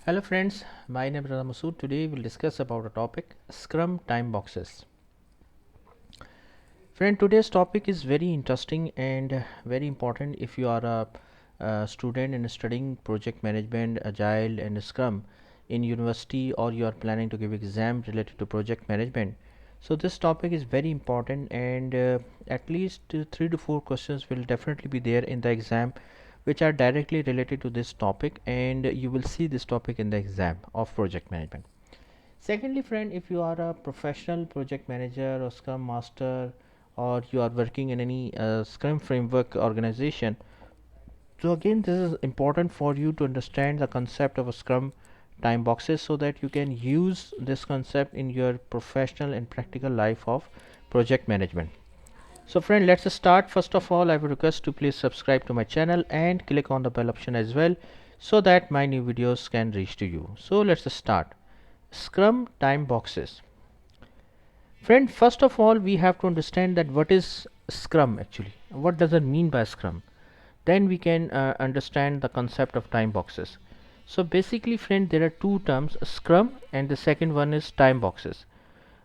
Hello friends, my name is Masood. Today we'll discuss about a topic Scrum time boxes. Friend, today's topic is very interesting and very important if you are a student and studying project management, agile and Scrum in university, or you are planning to give exam related to project management. So this topic is very important, and at least 3 to 4 questions will definitely be there in the exam which are directly related to this topic, and you will see this topic in the exam of project management. Secondly, friend, if you are a professional project manager or Scrum master, or you are working in any Scrum framework organization, so again, this is important for you to understand the concept of a Scrum time boxes so that you can use this concept in your professional and practical life of project management. So friend, let's start. First of all, I would request to please subscribe to my channel and click on the bell option as well so that my new videos can reach to you. So let's start. Scrum time boxes. Friend, first of all, we have to understand that what is Scrum actually. What does it mean by Scrum? Then we can understand the concept of time boxes. So basically, friend, there are two terms, Scrum and the second one is time boxes.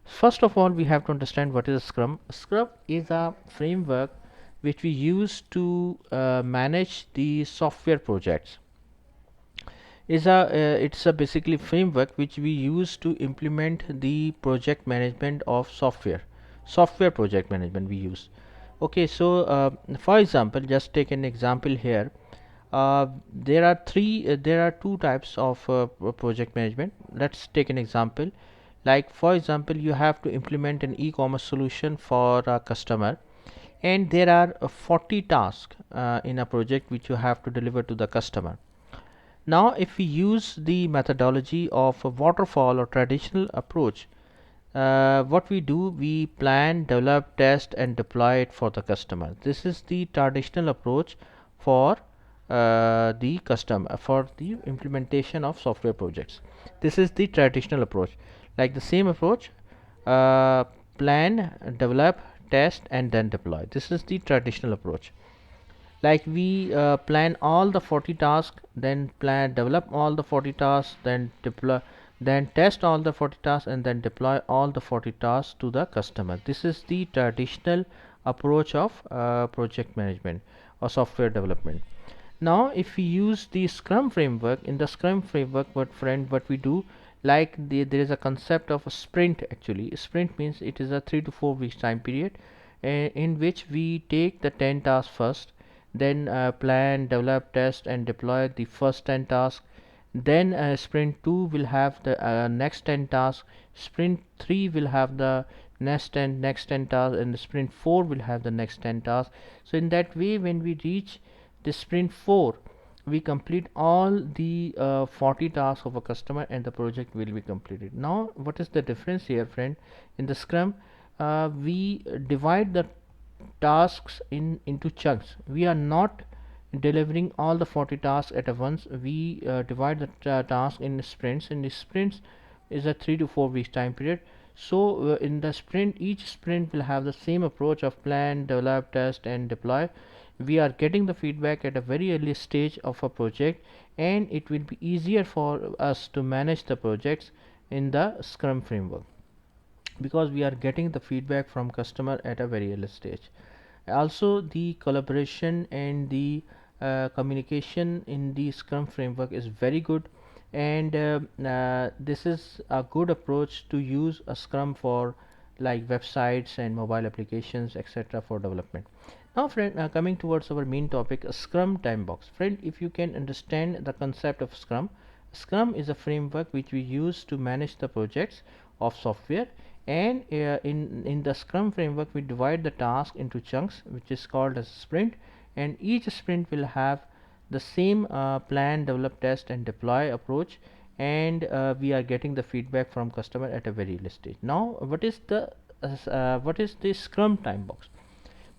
First of all, we have to understand what is Scrum. Scrum is a framework which we use to manage the software projects. It's a basically framework which we use to implement the project management of software project management we use. Okay, so for example, just take an example here. There are two types of project management. Let's take an example. Like for example, you have to implement an e-commerce solution for a customer, and there are 40 tasks in a project which you have to deliver to the customer. Now, if we use the methodology of a waterfall or traditional approach, what we do, we plan, develop, test, and deploy it for the customer. This is the traditional approach for the customer for the implementation of software projects. This is the traditional approach. Like the same approach, uh, plan, develop, test, and then deploy. This is the traditional approach. Like we plan all the 40 tasks, then plan develop all the 40 tasks, then deploy, then test all the 40 tasks, and then deploy all the 40 tasks to the customer. This is the traditional approach of project management or software development. Now if we use the Scrum framework, in the Scrum framework, what we do, like there is a concept of a sprint. Actually, sprint means it is a 3 to 4 weeks time period in which we take the 10 tasks first, then plan, develop, test, and deploy the first 10 tasks. Then sprint 2 will have the next 10 tasks. Sprint 3 will have the next 10 tasks, and the sprint 4 will have the next 10 tasks. So in that way, when we reach the sprint 4, we complete all the 40 tasks of a customer, and the project will be completed. Now what is the difference here, friend? In the Scrum, we divide the tasks into chunks. We are not delivering all the 40 tasks at once. We divide the task in sprints, and the sprints is a 3 to 4 weeks time period. So in the sprint, each sprint will have the same approach of plan, develop, test, and deploy. We are getting the feedback at a very early stage of a project, and it will be easier for us to manage the projects in the Scrum framework because we are getting the feedback from customer at a very early stage. Also, the collaboration and the communication in the Scrum framework is very good, and this is a good approach to use a Scrum for like websites and mobile applications, etc., for development. Now friend, coming towards our main topic, a Scrum time box. Friend, if you can understand the concept of Scrum, Scrum is a framework which we use to manage the projects of software, and in the Scrum framework we divide the task into chunks, which is called as sprint, and each sprint will have the same plan, develop, test, and deploy approach, and we are getting the feedback from customer at a very early stage. Now what is the Scrum time box?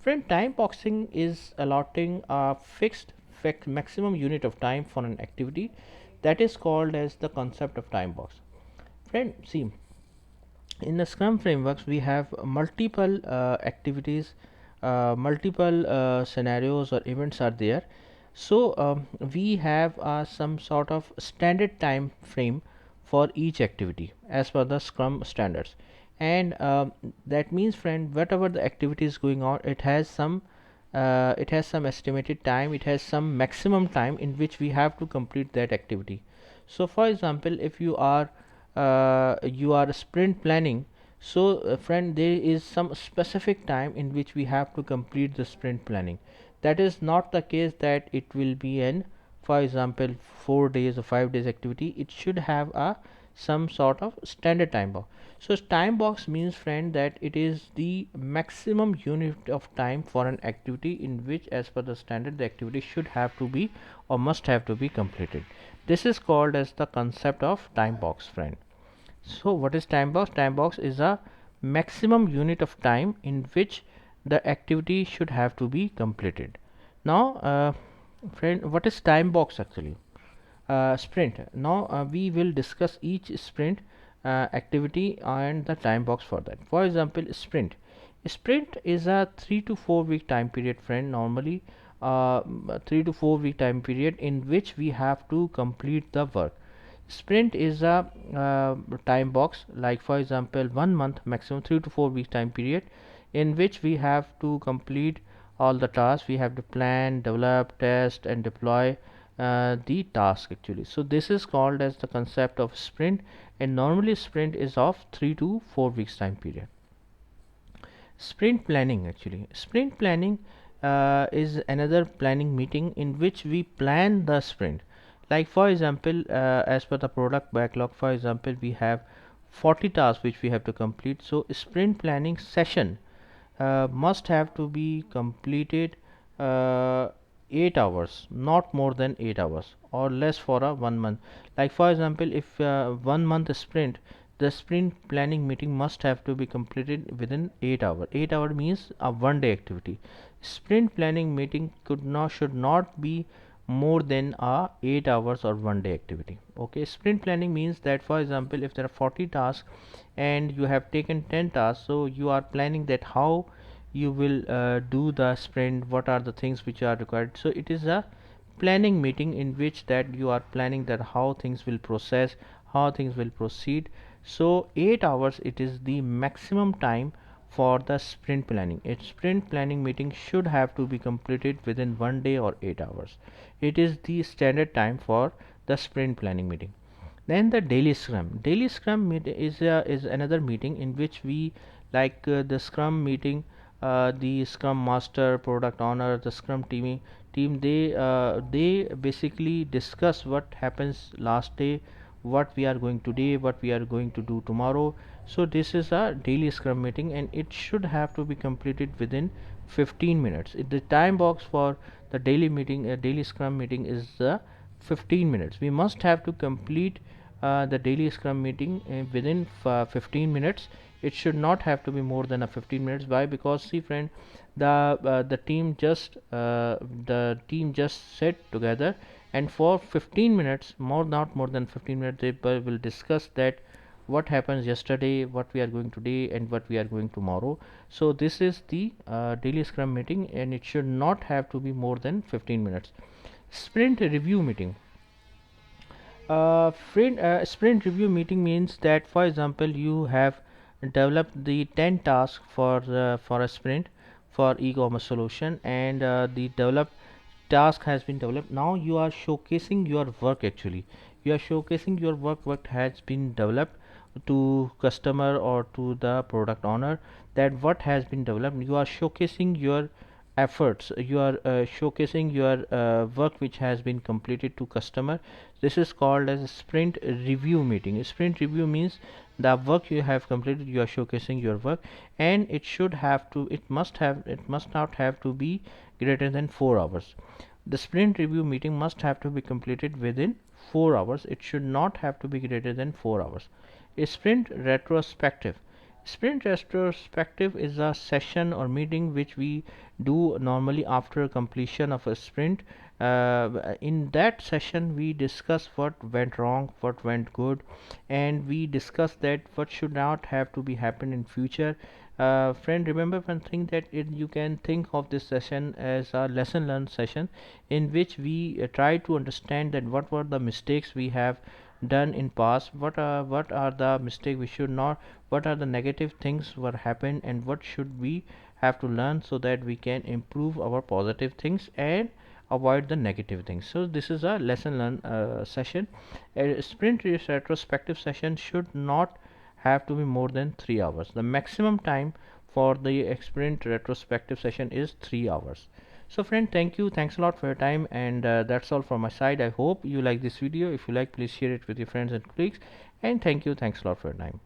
Friend, time boxing is allotting a fixed maximum unit of time for an activity, that is called as the concept of time box. Friend, see, in the Scrum frameworks we have multiple activities, multiple scenarios or events are there. So we have some sort of standard time frame for each activity as per the Scrum standards, and that means, friend, whatever the activity is going on, it has some estimated time, it has some maximum time in which we have to complete that activity. So for example, if you are sprint planning, so friend, there is some specific time in which we have to complete the sprint planning. That is not the case that it will be an, for example, 4 days or 5 days activity. It should have a some sort of standard time box. So time box means, friend, that it is the maximum unit of time for an activity in which, as per the standard, the activity should have to be or must have to be completed. This is called as the concept of time box, friend. So what is time box? Time box is a maximum unit of time in which the activity should have to be completed. Now friend, what is time box actually? Sprint. Now we will discuss each sprint activity and the time box for that. For example, sprint is a 3 to 4 week time period, friend. Normally 3 to 4 week time period in which we have to complete the work. Sprint is a time box, like for example 1 month, maximum 3 to 4 week time period in which we have to complete all the tasks. We have to plan, develop, test and deploy the task actually. So this is called as the concept of sprint, and normally sprint is of 3 to 4 weeks time period. Sprint planning, actually, sprint planning is another planning meeting in which we plan the sprint. Like for example, as per the product backlog, for example, we have 40 tasks which we have to complete. So sprint planning session must have to be completed uh, 8 hours, not more than 8 hours, or less for a 1 month. Like for example, if 1 month sprint, the sprint planning meeting must have to be completed within 8 hours. 8 hour means a 1 day activity. Sprint planning meeting should not be more than a 8 hours or 1 day activity. Okay, sprint planning means that, for example, if there are 40 tasks and you have taken 10 tasks, so you are planning that how you will do the sprint, what are the things which are required. So it is a planning meeting in which that you are planning that how things will process, how things will proceed. So 8 hours, it is the maximum time for the sprint planning. A sprint planning meeting should have to be completed within 1 day or 8 hours. It is the standard time for the sprint planning meeting. Then the daily scrum. Daily scrum is another meeting in which we, like the scrum meeting, the scrum master, product owner, the scrum team, they basically discuss what happens last day, what we are going today, what we are going to do tomorrow. So this is a daily scrum meeting and it should have to be completed within 15 minutes. The time box for the daily meeting, daily scrum meeting, is 15 minutes. We must have to complete the daily scrum meeting within 15 minutes. It should not have to be more than a 15 minutes. Why? Because see, friend, the team just sit together, and for 15 minutes, not more than 15 minutes, they will discuss that what happens yesterday, what we are going today, and what we are going tomorrow. So this is the daily scrum meeting, and it should not have to be more than 15 minutes. Sprint review meeting. Sprint review meeting means that, for example, you have developed the 10 tasks for a sprint for e-commerce solution, and the developed task has been developed. Now you are showcasing your work. Actually, you are showcasing your work, what has been developed, to customer or to the product owner, that what has been developed. You are showcasing your efforts, you are showcasing your work which has been completed to customer. This is called as a sprint review meeting. A sprint review means the work you have completed, you are showcasing your work, and it must not have to be greater than 4 hours. The sprint review meeting must have to be completed within 4 hours. It should not have to be greater than 4 hours. A sprint retrospective. Sprint retrospective is a session or meeting which we do normally after completion of a sprint. In that session, we discuss what went wrong, what went good, and we discuss that what should not have to be happen in future. Friend, remember one thing, that you can think of this session as a lesson learned session, in which we try to understand that what were the mistakes we have done in past, what are the mistakes we should not, what are the negative things were happened, and what should we have to learn so that we can improve our positive things and avoid the negative things. So this is a lesson learned session. A sprint retrospective session should not have to be more than 3 hours. The maximum time for the sprint retrospective session is 3 hours. So friend, thank you, thanks a lot for your time, and that's all from my side. I hope you like this video. If you like, please share it with your friends and colleagues, and thank you, thanks a lot for your time.